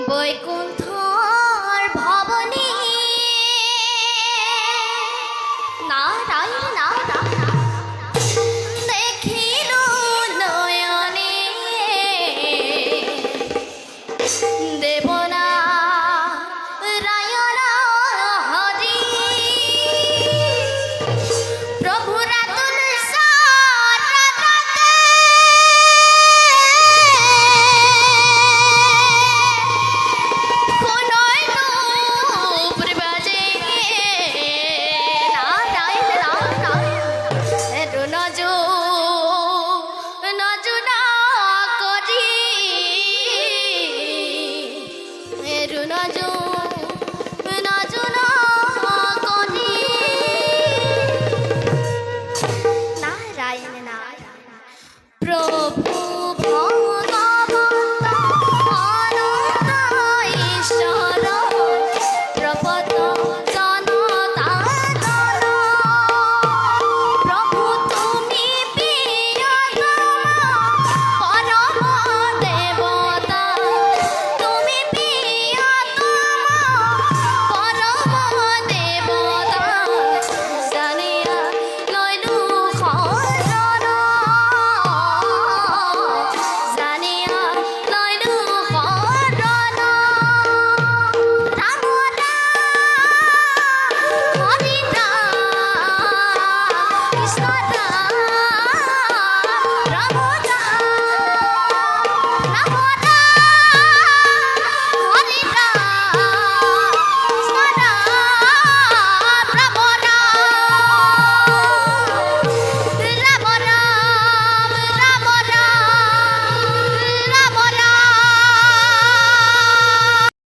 বৈকুণ্ঠর ভবনী নারায়ণ নারায়ণ দেখিল নয়নে দেবনা রায়ণ হরি প্রভুরা তুলসার রাতে কোনয় নূপুর বাজে নারায়ণ নারায়ণ নজো নজনা করি নজো